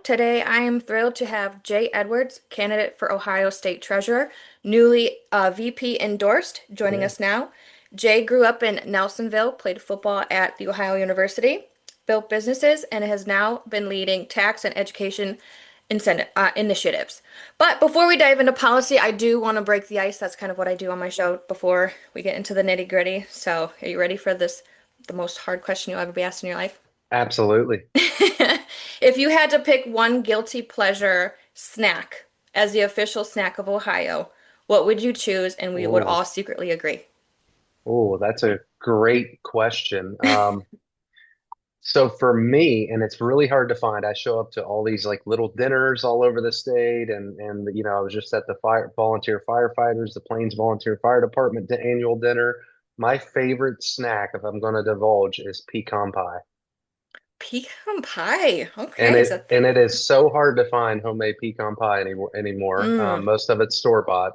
Today I am thrilled to have Jay Edwards, candidate for Ohio State Treasurer, newly VP endorsed, joining Yeah. us now. Jay grew up in Nelsonville, played football at The Ohio University, built businesses, and has now been leading tax and education initiatives. But before we dive into policy, I do want to break the ice. That's kind of what I do on my show before we get into the nitty-gritty. So, are you ready for this, the most hard question you'll ever be asked in your life? Absolutely. If you had to pick one guilty pleasure snack as the official snack of Ohio, what would you choose? And we would Oh, all secretly agree. that's a great question. So for me, and it's really hard to find, I show up to all these like little dinners all over the state, and I was just at the volunteer firefighters, the Plains Volunteer Fire Department annual dinner. My favorite snack, if I'm going to divulge, is pecan pie. Pecan pie. And Okay, is it that and it is so hard to find homemade pecan pie anymore. mm, Most of it's store bought.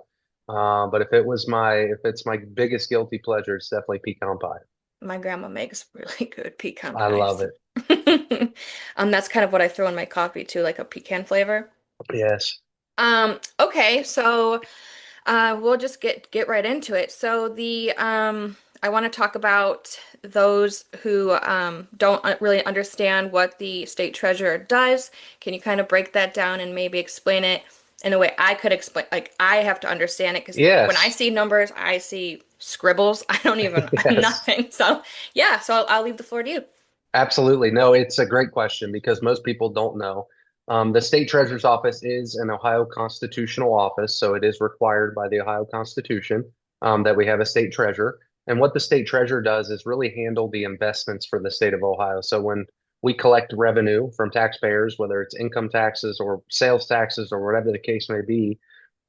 But if it's my biggest guilty pleasure, it's definitely pecan pie. my grandma makes really good pecan I love pies. it. That's kind of what I throw in my coffee too, like a pecan flavor. Yes. Okay, so we'll just get right into it. So the I want to talk about those who don't really understand what the state treasurer does. Can you kind of break that down and maybe explain it in a way I could explain? Like I have to understand it because when I Yes. see numbers, I see scribbles. I don't even Yes. nothing. So yeah, so I'll leave the floor to you. Absolutely. No, it's a great question because most people don't know. The state treasurer's office is an Ohio constitutional office, so it is required by the Ohio Constitution that we have a state treasurer. And what the state treasurer does is really handle the investments for the state of Ohio. So when we collect revenue from taxpayers, whether it's income taxes or sales taxes or whatever the case may be,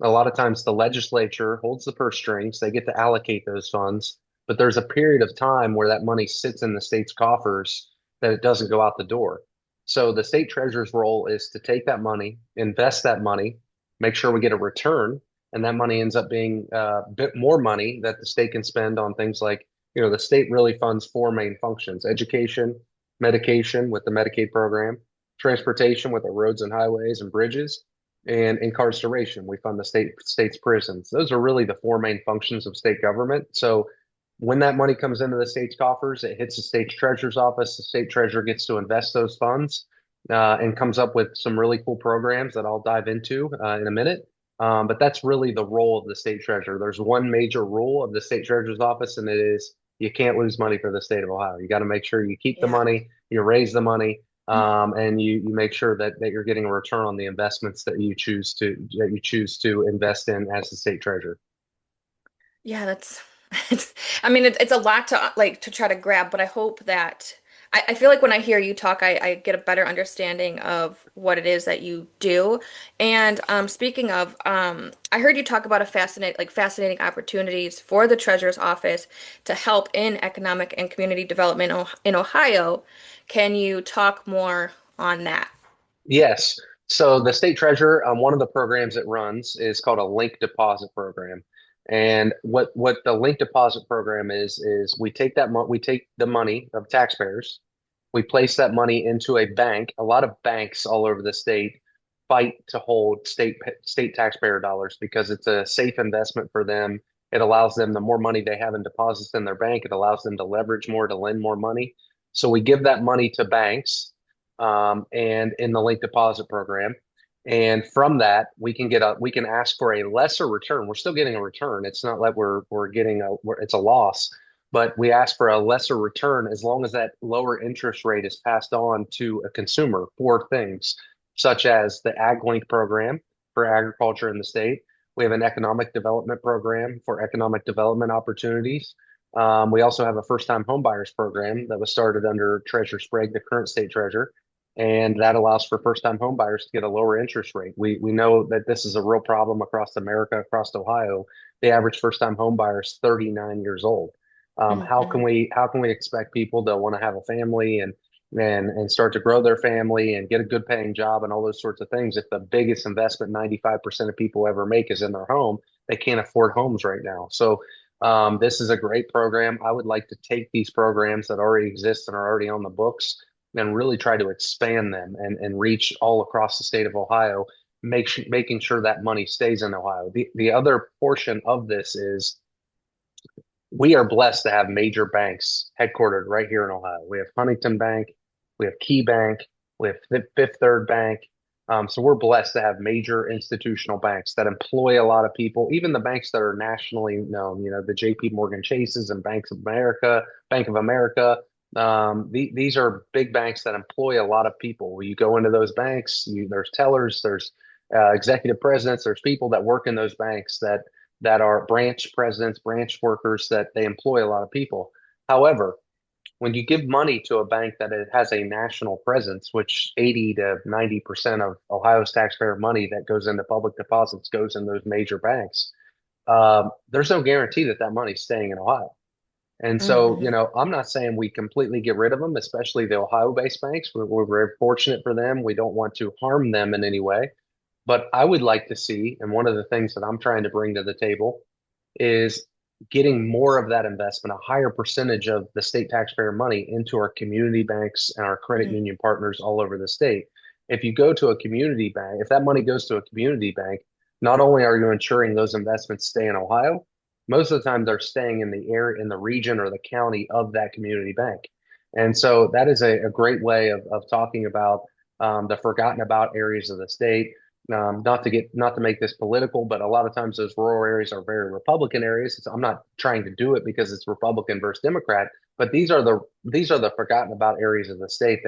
a lot of times the legislature holds the purse strings. They get to allocate those funds, but there's a period of time where that money sits in the state's coffers that it doesn't go out the door. So the state treasurer's role is to take that money, invest that money, make sure we get a return, and that money ends up being a bit more money that the state can spend on things like, the state really funds four main functions: education, medication with the Medicaid program, transportation with the roads and highways and bridges, and incarceration. We fund the state's prisons. Those are really the four main functions of state government. So when that money comes into the state's coffers, it hits the state's treasurer's office. The state treasurer gets to invest those funds and comes up with some really cool programs that I'll dive into in a minute. But that's really the role of the state treasurer. There's one major rule of the state treasurer's office, and it is you can't lose money for the state of Ohio. You got to make sure you keep the Yeah. money, you raise the money, and you make sure that you're getting a return on the investments that you choose to invest in as the state treasurer. Yeah, that's I mean it's a lot to like to try to grab, but I hope that I feel like when I hear you talk, I get a better understanding of what it is that you do. And speaking of, I heard you talk about a fascinating opportunities for the treasurer's office to help in economic and community development in Ohio. Can you talk more on that? Yes. So the state treasurer, one of the programs it runs is called a link deposit program. And what the link deposit program is we take the money of taxpayers, we place that money into a bank. A lot of banks all over the state fight to hold state taxpayer dollars because it's a safe investment for them. It allows them, the more money they have in deposits in their bank, it allows them to leverage more, to lend more money. So we give that money to banks and in the link deposit program. And from that, we can ask for a lesser return. We're still getting a return. It's not like it's a loss, but we ask for a lesser return as long as that lower interest rate is passed on to a consumer for things such as the Ag Link program for agriculture in the state. We have an economic development program for economic development opportunities. We also have a first-time homebuyers program that was started under Treasurer Sprague, the current state treasurer, and that allows for first-time homebuyers to get a lower interest rate. We know that this is a real problem across America, across Ohio. The average first-time homebuyer is 39 years old. Hmm. How can we expect people to want to have a family and start to grow their family and get a good paying job and all those sorts of things if the biggest investment 95% of people ever make is in their home? They can't afford homes right now. So this is a great program. I would like to take these programs that already exist and are already on the books and really try to expand them and reach all across the state of Ohio, making sure that money stays in Ohio. The other portion of this is we are blessed to have major banks headquartered right here in Ohio. We have Huntington Bank, we have Key Bank, we have Fifth Third Bank. So we're blessed to have major institutional banks that employ a lot of people, even the banks that are nationally known, the JP Morgan Chases and Banks of America, Bank of America. These are big banks that employ a lot of people. When you go into those banks, there's tellers, there's executive presidents, there's people that work in those banks that are branch presidents, branch workers, that they employ a lot of people. However, when you give money to a bank that it has a national presence, which 80 to 90% of Ohio's taxpayer money that goes into public deposits goes in those major banks, there's no guarantee that that money's staying in Ohio. And so, Hmm. I'm not saying we completely get rid of them, especially the Ohio-based banks. We're very fortunate for them. We don't want to harm them in any way. But I would like to see, and one of the things that I'm trying to bring to the table is getting more of that investment, a higher percentage of the state taxpayer money into our community banks and our credit union partners all over the state. If you go to a community bank, if that money goes to a community bank, not only are you ensuring those investments stay in Ohio, most of the time they're staying in the area, in the region or the county of that community bank. And so that is a great way of talking about the forgotten about areas of the state. Not to make this political, but a lot of times those rural areas are very Republican areas. I'm not trying to do it because it's Republican versus Democrat, but these are the forgotten about areas of the state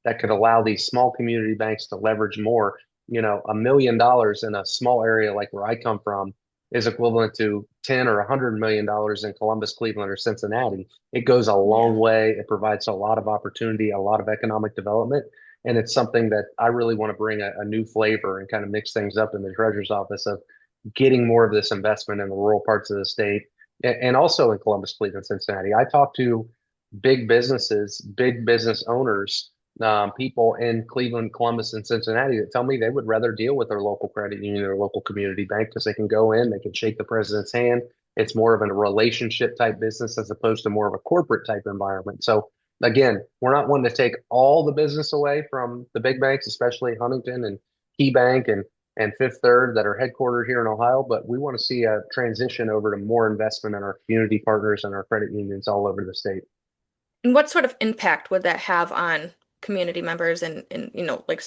that could allow these small community banks to leverage more. $1 million in a small area like where I come from is equivalent to 10 or $100 million in Columbus, Cleveland, or Cincinnati. It goes a Yeah. long way. It provides a lot of opportunity, a lot of economic development. And it's something that I really want to bring a new flavor and kind of mix things up in the treasurer's office of getting more of this investment in the rural parts of the state and also in Columbus, Cleveland, Cincinnati. I talk to big businesses, big business owners, people in Cleveland, Columbus, and Cincinnati that tell me they would rather deal with their local credit union or local community bank because they can go in, they can shake the president's hand. It's more of a relationship type business as opposed to more of a corporate type environment. So again, we're not wanting to take all the business away from the big banks, especially Huntington and Key Bank and Fifth Third that are headquartered here in Ohio, but we want to see a transition over to more investment in our community partners and our credit unions all over the state. And what sort of impact would that have on community members in like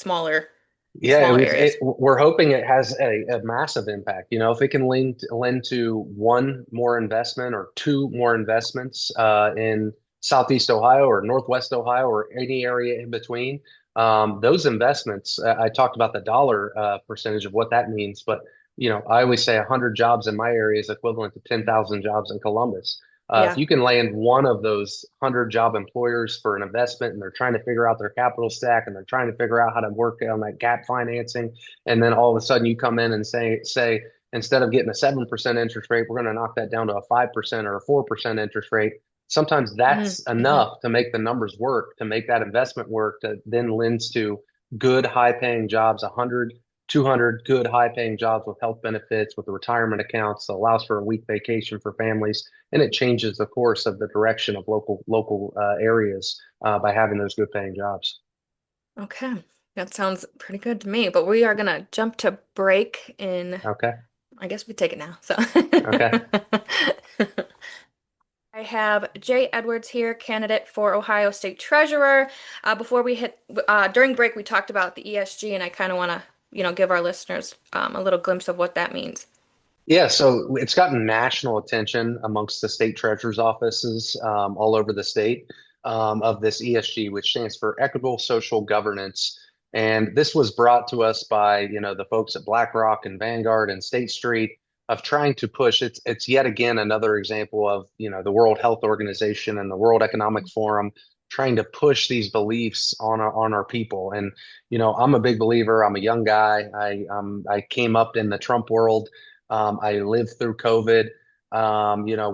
Yeah, smaller areas? we're hoping it has a massive impact. If it can lend to one more investment or two more investments in Southeast Ohio or Northwest Ohio or any area in between, those investments, I talked about the dollar percentage of what that means, but I always say 100 jobs in my area is equivalent to 10,000 jobs in Columbus. If Yeah. you can land one of those 100 job employers for an investment and they're trying to figure out their capital stack and they're trying to figure out how to work on that gap financing, and then all of a sudden you come in and say instead of getting a 7% interest rate, we're going to knock that down to a 5% or a 4% interest rate. Sometimes Hmm. that's Hmm. enough to make the numbers work, to make that investment work, that then lends to good, high paying jobs, 100, 200 good, high paying jobs with health benefits, with the retirement accounts that allows for a week vacation for families, and it changes the course of the direction of local areas by having those good paying jobs. Okay. That sounds pretty good to me. But we are gonna jump to break in, Okay. I guess we take it now. So Okay. I have Jay Edwards here, candidate for Ohio State Treasurer. Before we hit, during break, we talked about the ESG, and I kind of want to, give our listeners a little glimpse of what that means. Yeah, so it's gotten national attention amongst the state treasurer's offices all over the state of this ESG, which stands for Equitable Social Governance. And this was brought to us by, the folks at BlackRock and Vanguard and State Street of trying to push. It's yet again another example of, the World Health Organization and the World Economic Forum trying to push these beliefs on our people. And, I'm a big believer. I'm a young guy. I came up in the Trump world. I lived through COVID.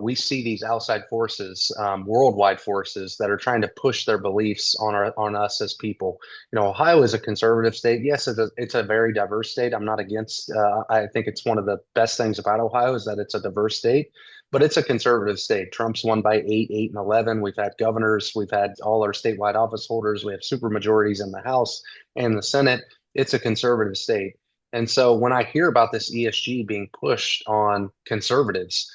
We see these outside forces, worldwide forces that are trying to push their beliefs on us as people. Ohio is a conservative state. Yes, it's a very diverse state. I'm not against. I think it's one of the best things about Ohio is that it's a diverse state. but it's a conservative state. Trump's won by 8, 8, and 11. We've had governors, we've had all our statewide office holders, we have super majorities in the House and the Senate. It's a conservative state. And so when I hear about this ESG being pushed on conservatives,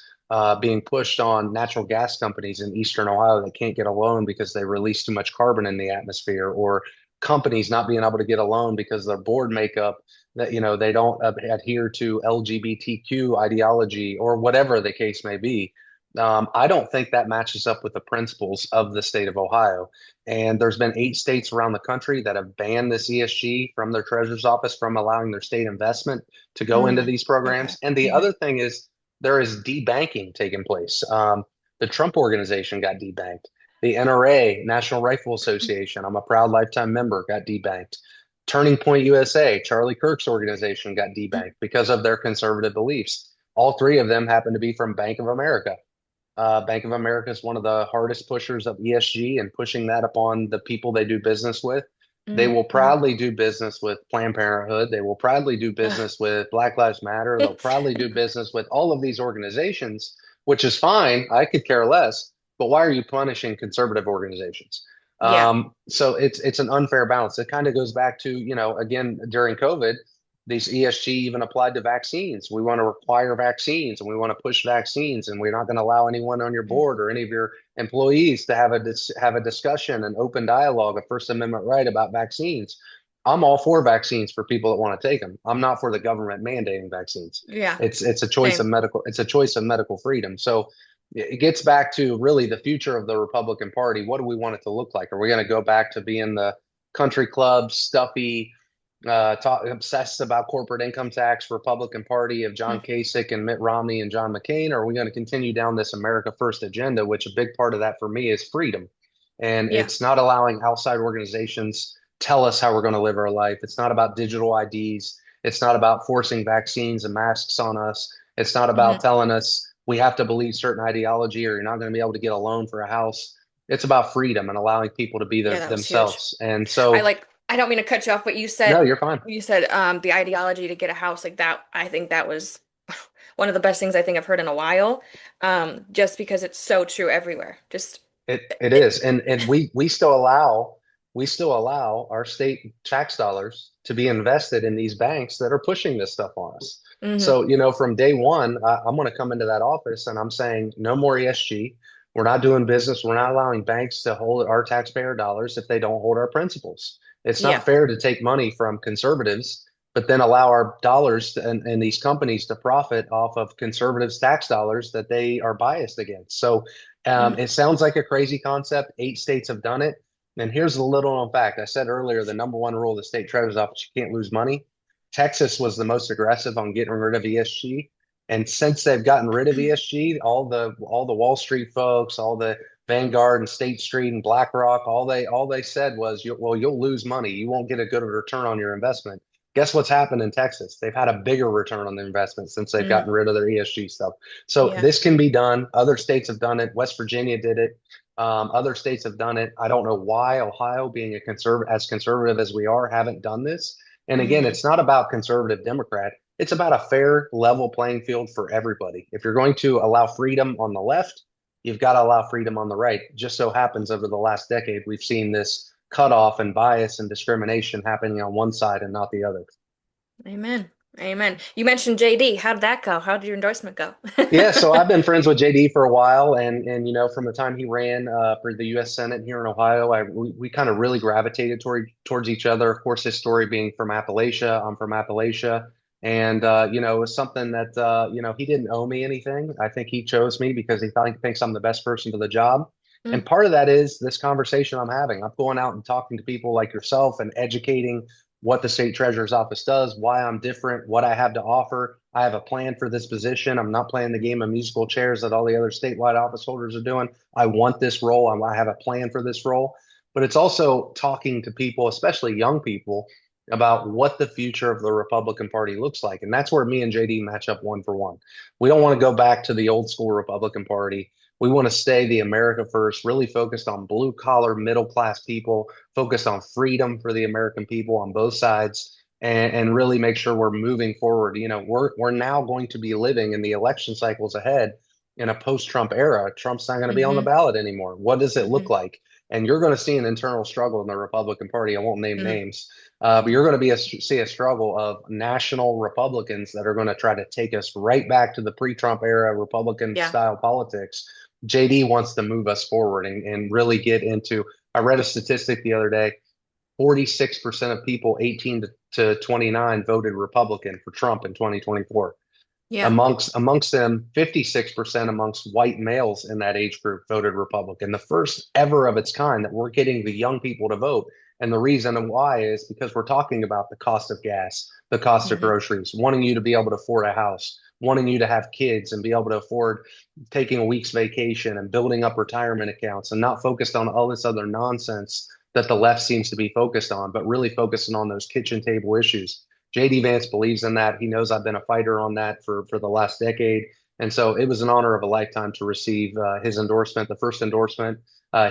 being pushed on natural gas companies in Eastern Ohio that can't get a loan because they release too much carbon in the atmosphere, or companies not being able to get a loan because their board makeup that they don't adhere to LGBTQ ideology or whatever the case may be. I don't think that matches up with the principles of the state of Ohio. And there's been 8 states around the country that have banned this ESG from their treasurer's office from allowing their state investment to go into Mm, these okay. programs. And the Hmm. other thing is there is debanking taking place. The Trump organization got debanked. The NRA, National Rifle Association, I'm a proud lifetime member, got debanked. Turning Point USA, Charlie Kirk's organization, got debanked because of their conservative beliefs. All 3 of them happen to be from Bank of America. Bank of America is one of the hardest pushers of ESG and pushing that upon the people they do business with. They Hmm. will Hmm. proudly do business with Planned Parenthood. They will proudly do business with Black Lives Matter. They'll proudly do business with all of these organizations, which is fine. I could care less. But why are you punishing conservative organizations? Yeah. So it's an unfair balance. It kind of goes back to, again, during COVID, these ESG even applied to vaccines. We want to require vaccines and we want to push vaccines, and we're not going to allow anyone on your board or any of your employees to have a discussion, an open dialogue, a First Amendment right about vaccines. I'm all for vaccines for people that want to take them. I'm not for the government mandating vaccines. Yeah. It's a choice of Same. medical freedom. So it gets back to really the future of the Republican Party. What do we want it to look like? Are we going to go back to being the country club, stuffy, obsessed about corporate income tax Republican Party of John Mm, Kasich and Mitt Romney and John McCain? Or are we going to continue down this America First agenda, which a big part of that for me is freedom? And yeah. it's not allowing outside organizations tell us how we're going to live our life. It's not about digital IDs. It's not about forcing vaccines and masks on us. It's not about Hmm. telling us we have to believe certain ideology or you're not going to be able to get a loan for a house. It's about freedom and allowing people to be Yeah, that was huge. themselves. And I so, like, I don't mean to cut you off, but no, you're fine. you said the ideology to get a house like that. I think that was one of the best things I think I've heard in a while. Just because it's so true everywhere. Just It it, is, and we still allow our state tax dollars to be invested in these banks that are pushing this stuff on us. hmm. So, from day one, I'm going to come into that office and I'm saying no more ESG. We're not doing business. We're not allowing banks to hold our taxpayer dollars if they don't hold our principles. It's not Yeah. fair to take money from conservatives, but then allow our dollars and these companies to profit off of conservatives' tax dollars that they are biased against. So Mm, it sounds like a crazy concept. 8 states have done it. And here's the little known fact. I said earlier, the number one rule of the state treasurer's office, you can't lose money. Texas was the most aggressive on getting rid of ESG. And since they've gotten rid of ESG, all the Wall Street folks, all the Vanguard and State Street and BlackRock, all they said was, you'll lose money. You won't get a good return on your investment. Guess what's happened in Texas? They've had a bigger return on the investment since they've mm, gotten rid of their ESG stuff. So yeah. this can be done. Other states have done it. West Virginia did it. Other states have done it. I don't know why Ohio, being as conservative as we are, haven't done this. And again, Hmm. it's not about conservative Democrat. It's about a fair, level playing field for everybody. If you're going to allow freedom on the left, you've got to allow freedom on the right. Just so happens over the last decade, we've seen this cutoff and bias and discrimination happening on one side and not the other. Amen. Amen. You mentioned JD. How did that go? How did your endorsement go? Yeah, so I've been friends with JD for a while, and from the time he ran for the U.S. Senate here in Ohio, we kind of really gravitated towards each other. Of course, his story being from Appalachia, I'm from Appalachia, and it was something that he didn't owe me anything. I think he chose me because thinks I'm the best person for the job, and Mm, part of that is this conversation I'm having. I'm going out and talking to people like yourself and educating what the state treasurer's office does, why I'm different, what I have to offer. I have a plan for this position. I'm not playing the game of musical chairs that all the other statewide office holders are doing. I want this role. I have a plan for this role. But it's also talking to people, especially young people, about what the future of the Republican Party looks like. And that's where me and JD match up one for one. We don't want to go back to the old school Republican Party. We want to stay the America first, really focused on blue collar, middle class people, focused on freedom for the American people on both sides, and really make sure we're moving forward. We're now going to be living in the election cycles ahead in a post-Trump era, Trump's not going to be on the Hmm. ballot anymore. What does it look Hmm. like? And you're going to see an internal struggle in the Republican Party. I won't name Hmm. names, but you're going to see a struggle of national Republicans that are going to try to take us right back to the pre-Trump era Republican Yeah. style politics. JD wants to move us forward and really get into. I read a statistic the other day. 46% of people 18 to 29 voted Republican for Trump in 2024. Yeah. Amongst them, 56% amongst white males in that age group voted Republican. The first ever of its kind that we're getting the young people to vote. And the reason why is because we're talking about the cost of gas, the cost of Hmm. groceries, wanting you to be able to afford a house, wanting you to have kids and be able to afford taking a week's vacation and building up retirement accounts and not focused on all this other nonsense that the left seems to be focused on, but really focusing on those kitchen table issues. JD Vance believes in that. He knows I've been a fighter on that for the last decade. And so it was an honor of a lifetime to receive his endorsement, the first endorsement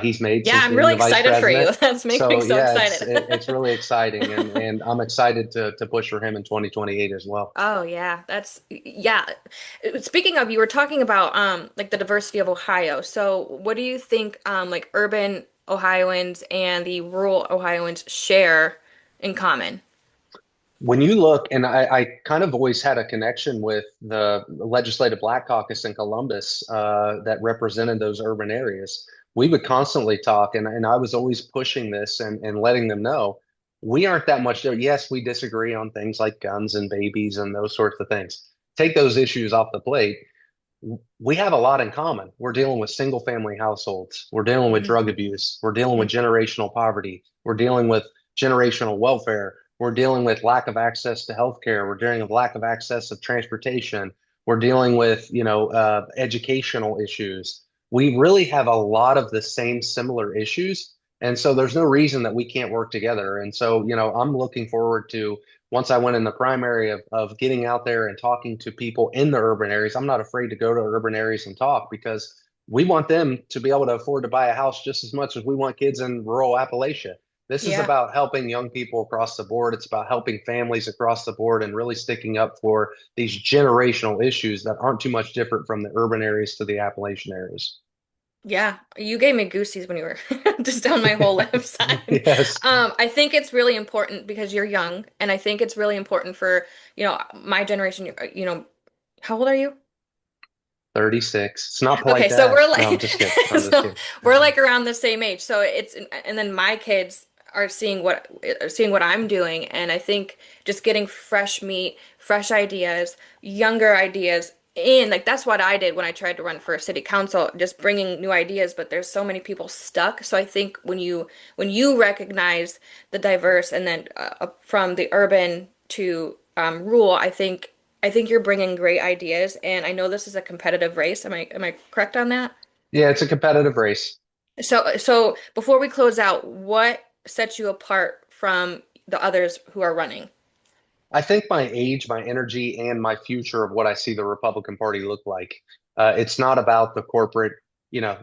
he's made Yeah, since I'm being really the vice excited for president. you. That's making me So so yeah, excited. it's really exciting, and I'm excited to push for him in 2028 as well. Oh yeah, that's yeah. Speaking of, you were talking about like the diversity of Ohio. So what do you think like urban Ohioans and the rural Ohioans share in common? When you look, and I kind of always had a connection with the Legislative Black Caucus in Columbus that represented those urban areas. We would constantly talk, and I was always pushing this and letting them know we aren't that much there. Yes, we disagree on things like guns and babies and those sorts of things. Take those issues off the plate. We have a lot in common. We're dealing with single family households. We're dealing with Hmm. drug abuse. We're dealing with Hmm. generational poverty. We're dealing with generational welfare. We're dealing with lack of access to healthcare. We're dealing with lack of access of transportation. We're dealing with, educational issues. We really have a lot of the same similar issues. And so there's no reason that we can't work together. And so, I'm looking forward to once I went in the primary of getting out there and talking to people in the urban areas. I'm not afraid to go to urban areas and talk because we want them to be able to afford to buy a house just as much as we want kids in rural Appalachia. This is Yeah. about helping young people across the board. It's about helping families across the board and really sticking up for these generational issues that aren't too much different from the urban areas to the Appalachian areas. Yeah, you gave me goosies when you were just down my whole left side. Yes, I think it's really important because you're young, and I think it's really important for, my generation. How old are you? 36. It's not polite Okay, to so we're ask. No, I'm like, just kidding. I'm just so kidding. we're like around the same age. So and then my kids are seeing what I'm doing, and I think just getting fresh meat, fresh ideas, younger ideas in, like that's what I did when I tried to run for city council, just bringing new ideas. But there's so many people stuck. So I think when you recognize the diverse, and then from the urban to rural, I think you're bringing great ideas, and I know this is a competitive race. Am I correct on that? Yeah, it's a competitive race. So before we close out, what sets you apart from the others who are running? I think my age, my energy, and my future of what I see the Republican Party look like. It's not about the corporate,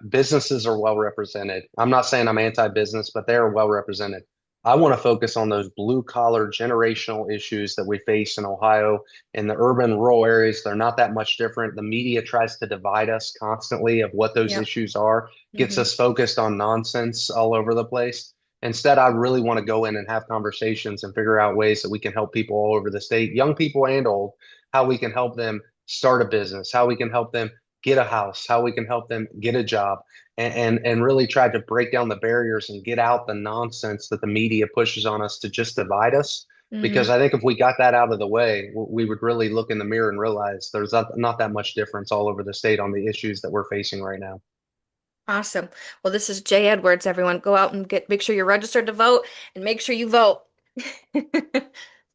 businesses are well represented. I'm not saying I'm anti-business, but they're well represented. I want to focus on those blue collar generational issues that we face in Ohio. In the urban rural areas, they're not that much different. The media tries to divide us constantly of what those Yep. issues are, gets Hmm. us focused on nonsense all over the place. Instead, I really want to go in and have conversations and figure out ways that we can help people all over the state, young people and old, how we can help them start a business, how we can help them get a house, how we can help them get a job, and really try to break down the barriers and get out the nonsense that the media pushes on us to just divide us. Because Hmm. I think if we got that out of the way, we would really look in the mirror and realize there's not that much difference all over the state on the issues that we're facing right now. Awesome. Well, this is Jay Edwards, everyone. Go out and make sure you're registered to vote and make sure you vote.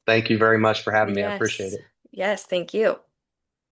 Thank you very much for having me. I appreciate Yes. it. Yes, thank you.